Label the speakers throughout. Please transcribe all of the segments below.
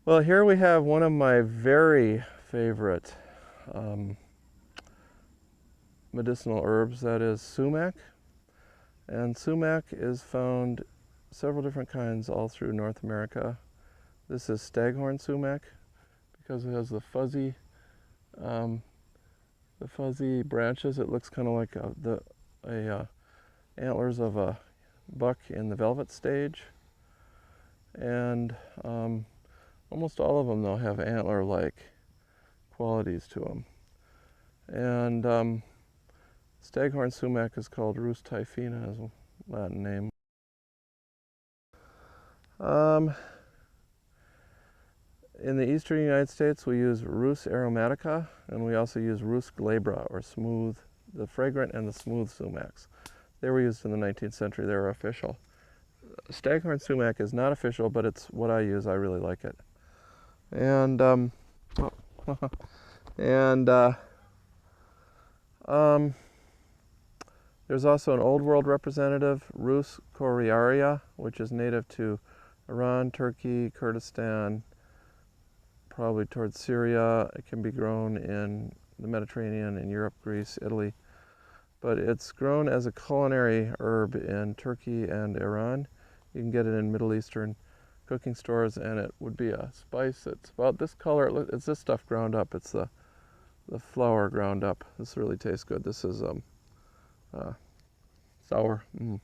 Speaker 1: Well, here we have one of my very favorite um, medicinal herbs, that is sumac. And sumac is found several different kinds all through North America. This is staghorn sumac because it has um, the fuzzy branches. It looks kind of like a antlers of a buck in the velvet stage. And almost all of them, though, have antler-like qualities to them. And staghorn sumac is called Rus typhina, as a Latin name. Um, in the eastern United States, we use Rus aromatica, and we also use Rus glabra, or smooth, the fragrant and the smooth sumacs. They were used in the 19th century. They were official. Staghorn sumac is not official, but it's what I use. I really like it. And and um, there's also an Old World representative, Rus coriaria, which is native to Iran, Turkey, Kurdistan, probably towards Syria. It can be grown in the Mediterranean, in Europe, Greece, Italy. But it's grown as a culinary herb in Turkey and Iran. You can get it in Middle Eastern cooking stores, and it would be a spice. It's about this color. It's this stuff ground up. It's the flour ground up. This really tastes good. This is sour and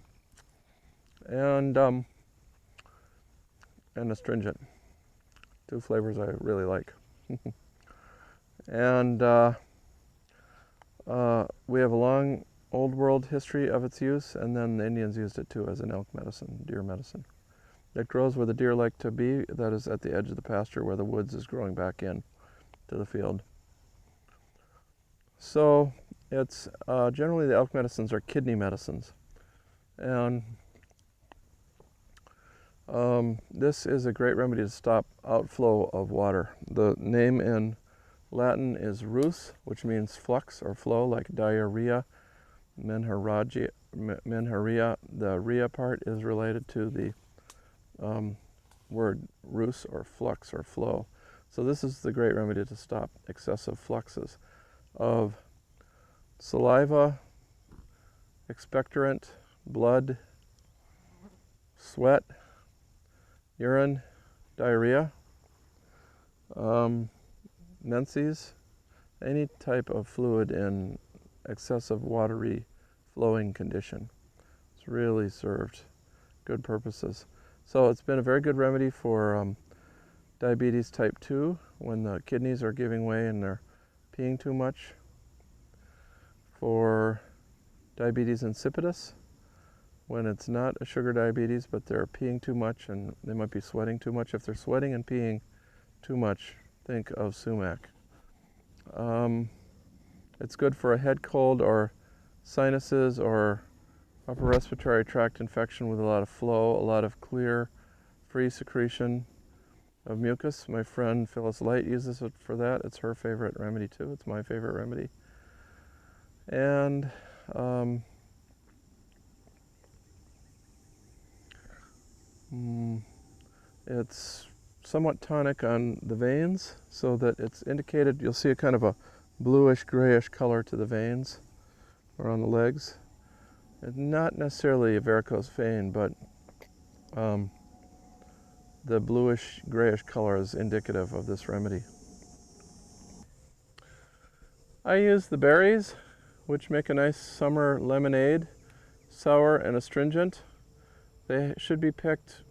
Speaker 1: astringent. Two flavors I really like. And we have a long Old World history of its use, and then the Indians used it too as an elk medicine, deer medicine. It grows where the deer like to be, that is at the edge of the pasture where the woods is growing back in to the field. So it's generally the elk medicines are kidney medicines. And this is a great remedy to stop outflow of water. The name in Latin is rus, which means flux or flow, like diarrhea, menharia. The rhea part is related to the word rus, or flux or flow. So this is the great remedy to stop excessive fluxes of saliva, expectorant, blood, sweat, urine, diarrhea, menses, any type of fluid in excessive watery flowing condition. It's really served good purposes. So it's been a very good remedy for diabetes type 2, when the kidneys are giving way and they're peeing too much, for diabetes insipidus, when it's not a sugar diabetes but they're peeing too much and they might be sweating too much. If they're sweating and peeing too much, think of sumac. It's good for a head cold or sinuses or upper respiratory tract infection with a lot of flow, a lot of clear, free secretion of mucus. My friend Phyllis Light uses it for that. It's her favorite remedy too. It's my favorite remedy. And it's somewhat tonic on the veins, so that it's indicated. You'll see a kind of a bluish grayish color to the veins or on the legs. It's not necessarily a varicose vein, but the bluish grayish color is indicative of this remedy. I use the berries, which make a nice summer lemonade, sour and astringent. They should be picked.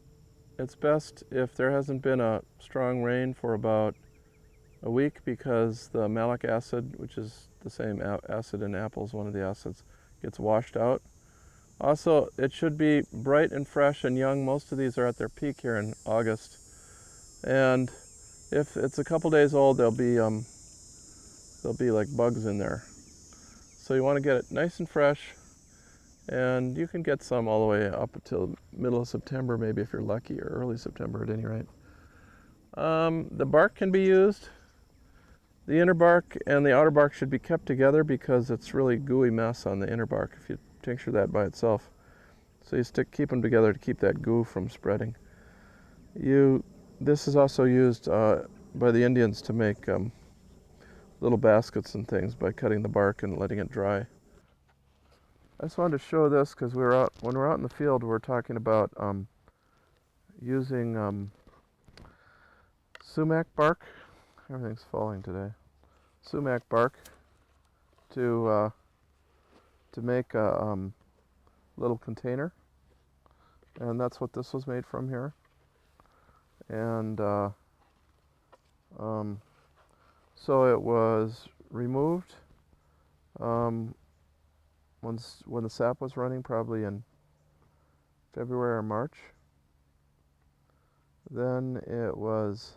Speaker 1: It's best if there hasn't been a strong rain for about a week, because the malic acid, which is the same acid in apples, one of the acids, gets washed out. Also, it should be bright and fresh and young. Most of these are at their peak here in August. And if it's a couple days old, there'll be like bugs in there. So you want to get it nice and fresh, and you can get some all the way up until middle of September, maybe, if you're lucky, or early September at any rate. The bark can be used. The inner bark and the outer bark should be kept together, because it's really gooey mess on the inner bark if you tincture that by itself. So you keep them together to keep that goo from spreading. You This is also used by the Indians to make little baskets and things by cutting the bark and letting it dry. I just wanted to show this because when we're out in the field, we're talking about using sumac bark. Everything's falling today. Sumac bark to make a little container, and that's what this was made from here. And so it was removed when the sap was running, probably in February or March. Then it was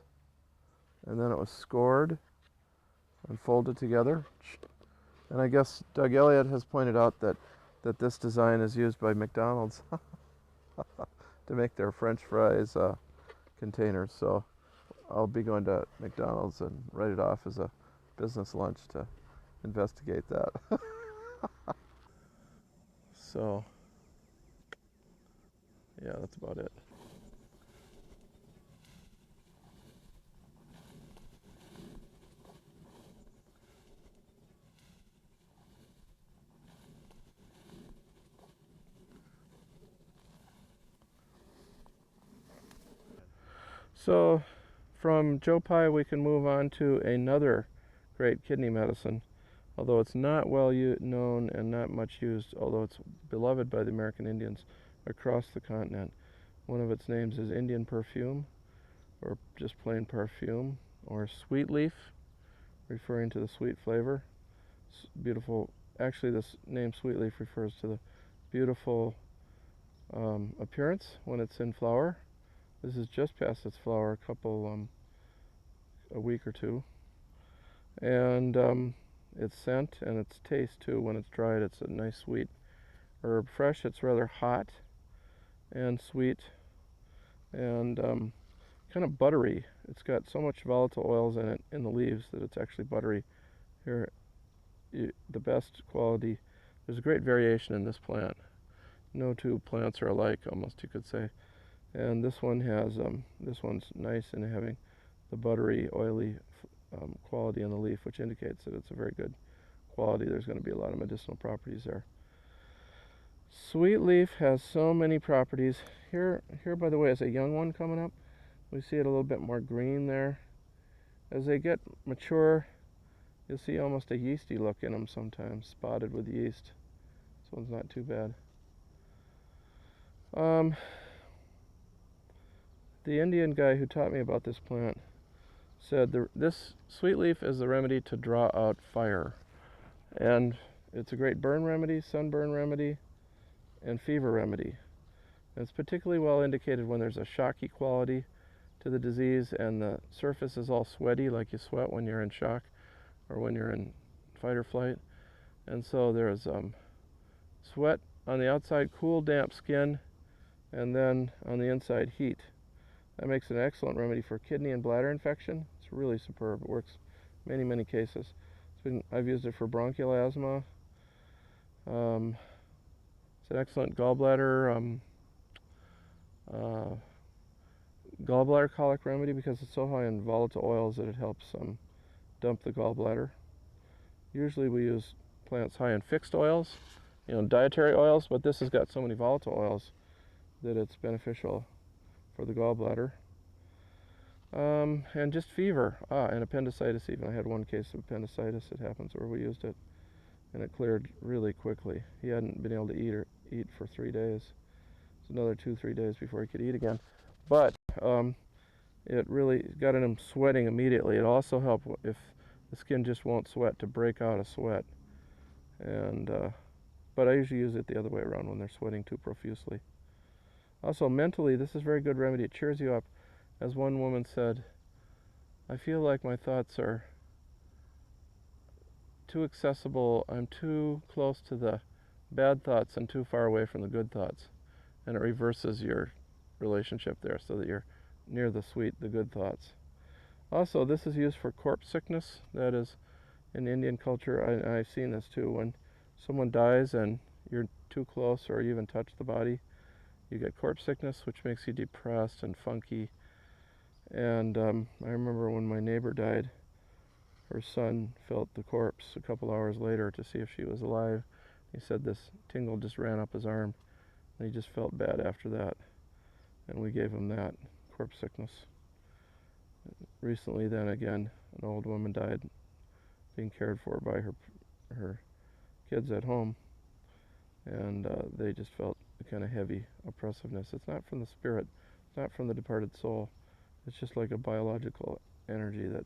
Speaker 1: scored and folded together. And I guess Doug Elliott has pointed out that this design is used by McDonald's to make their French fries containers. So I'll be going to McDonald's and write it off as a business lunch to investigate that. So yeah, that's about it. So from Joe Pye, we can move on to another great kidney medicine, although it's not well known and not much used, although it's beloved by the American Indians across the continent. One of its names is Indian perfume, or just plain perfume, or sweet leaf, referring to the sweet flavor. It's beautiful. Actually, this name sweet leaf refers to the beautiful appearance when it's in flower. This is just past its flower, a week or two, and its scent and its taste too. When it's dried, it's a nice sweet herb. Fresh, it's rather hot and sweet, and kind of buttery. It's got so much volatile oils in it in the leaves that it's actually buttery. Here, the best quality. There's a great variation in this plant. No two plants are alike, almost you could say. And this one's nice in having the buttery, oily quality in the leaf, which indicates that it's a very good quality. There's going to be a lot of medicinal properties there. Sweet leaf has so many properties. Here, by the way, is a young one coming up. We see it a little bit more green there. As they get mature, you'll see almost a yeasty look in them sometimes, spotted with yeast. This one's not too bad. The Indian guy who taught me about this plant said this sweet leaf is the remedy to draw out fire. And it's a great burn remedy, sunburn remedy, and fever remedy. And it's particularly well indicated when there's a shocky quality to the disease and the surface is all sweaty, like you sweat when you're in shock or when you're in fight or flight. And so there's sweat on the outside, cool, damp skin, and then on the inside, heat. That makes an excellent remedy for kidney and bladder infection. It's really superb. It works many, many cases. I've used it for bronchial asthma. It's an excellent gallbladder colic remedy because it's so high in volatile oils that it helps dump the gallbladder. Usually we use plants high in fixed oils, dietary oils, but this has got so many volatile oils that it's beneficial for the gallbladder. And just fever, and appendicitis even. I had one case of appendicitis that happens where we used it, and it cleared really quickly. He hadn't been able to eat for 3 days. It's another 2-3 days before he could eat again. But it really got him sweating immediately. It also helped if the skin just won't sweat, to break out a sweat. And but I usually use it the other way around when they're sweating too profusely. Also, mentally, this is a very good remedy. It cheers you up. As one woman said, I feel like my thoughts are too accessible. I'm too close to the bad thoughts and too far away from the good thoughts. And it reverses your relationship there so that you're near the good thoughts. Also, this is used for corpse sickness. That is, in Indian culture, I've seen this too. When someone dies and you're too close or you even touch the body, you get corpse sickness, which makes you depressed and funky. And I remember when my neighbor died, her son felt the corpse a couple hours later to see if she was alive. He said this tingle just ran up his arm, and he just felt bad after that. And we gave him that, corpse sickness. Recently, then again, an old woman died being cared for by her kids at home, and they just felt a kind of heavy oppressiveness. It's not from the spirit, it's not from the departed soul. It's just like a biological energy that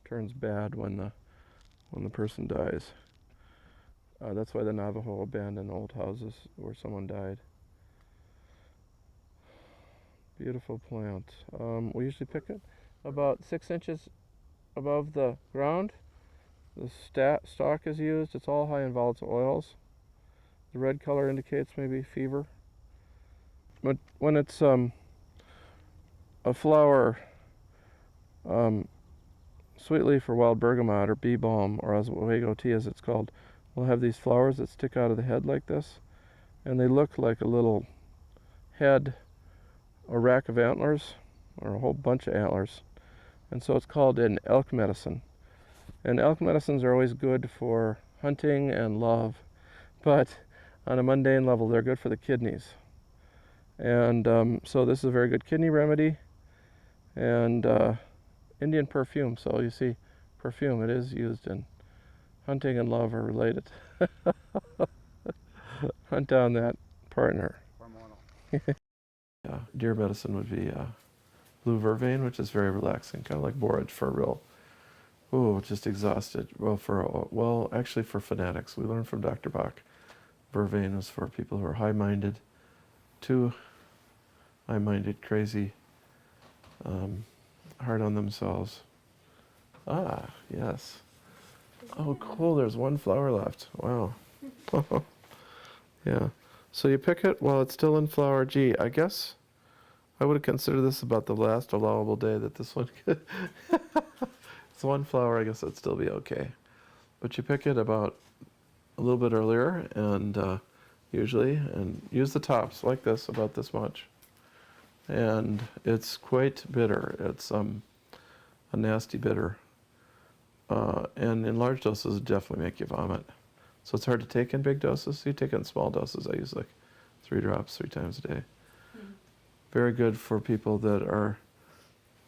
Speaker 1: turns bad when the person dies. That's why the Navajo abandon old houses where someone died. Beautiful plant. We usually pick it about 6 inches above the ground. The stalk is used. It's all high in volatile oils. The red color indicates maybe fever. But when it's a flower, sweet leaf or wild bergamot or bee balm, or Oswego tea as it's called, will have these flowers that stick out of the head like this, and they look like a little head or rack of antlers, or a whole bunch of antlers. And so it's called an elk medicine. And elk medicines are always good for hunting and love, but on a mundane level, they're good for the kidneys. And so this is a very good kidney remedy, and Indian perfume. So you see, perfume, it is used in hunting and love are related. Hunt down that partner.
Speaker 2: Hormonal.
Speaker 1: Deer medicine would be blue vervain, which is very relaxing, kind of like borage for real. Ooh, just exhausted. Well, actually for fanatics. We learned from Dr. Bach. Vervain is for people who are high-minded, too high-minded, crazy, hard on themselves. Ah, yes. Oh, cool. There's one flower left. Wow. Yeah. So you pick it while it's still in flower. Gee, I guess I would consider this about the last allowable day that this one could. It's one flower, I guess that'd still be okay. But you pick it about a little bit earlier, and usually, and use the tops like this, about this much. And it's quite bitter. It's a nasty bitter. And in large doses, it definitely make you vomit. So it's hard to take in big doses. So you take it in small doses. I use like 3 drops 3 times a day. Very good for people that are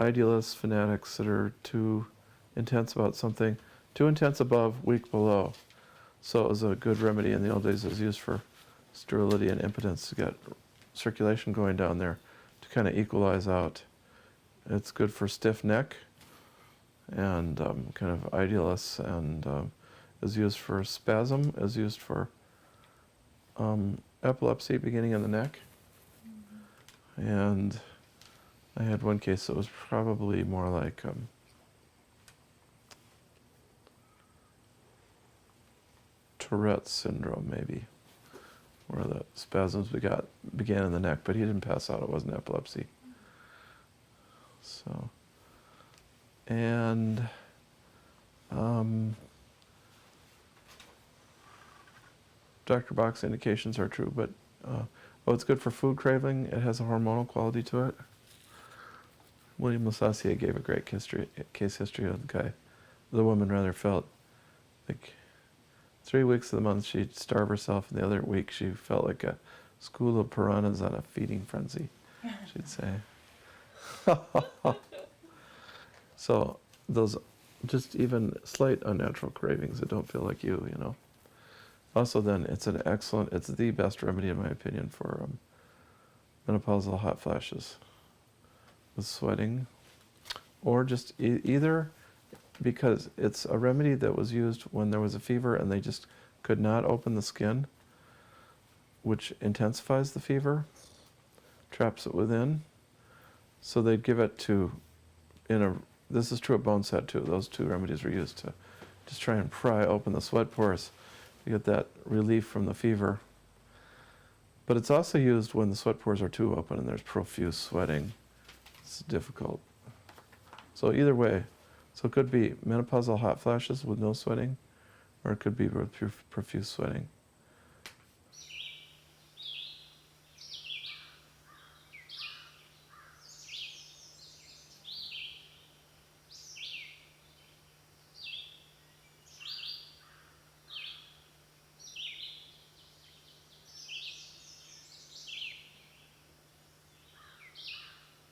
Speaker 1: idealists, fanatics, that are too intense about something, too intense above, weak below. So it was a good remedy in the old days. It was used for sterility and impotence to get circulation going down there to kind of equalize out. It's good for stiff neck and kind of idealists, and is used for spasm, is used for epilepsy beginning in the neck. And I had one case that was probably more like Tourette's syndrome, maybe, where the spasms began in the neck, but he didn't pass out. It wasn't epilepsy. So, and Dr. Bach's indications are true, but it's good for food craving. It has a hormonal quality to it. William Lasassier gave a great case history of the woman rather felt like 3 weeks of the month she'd starve herself, and the other week she felt like a school of piranhas on a feeding frenzy, she'd say. So those just even slight unnatural cravings that don't feel like you know. Also then, it's the best remedy in my opinion for menopausal hot flashes with sweating, or just either because it's a remedy that was used when there was a fever and they just could not open the skin, which intensifies the fever, traps it within. So they'd give it this is true at Boneset too. Those 2 remedies were used to just try and pry open the sweat pores to get that relief from the fever. But it's also used when the sweat pores are too open and there's profuse sweating. It's difficult. So either way, so it could be menopausal hot flashes with no sweating, or it could be with profuse sweating.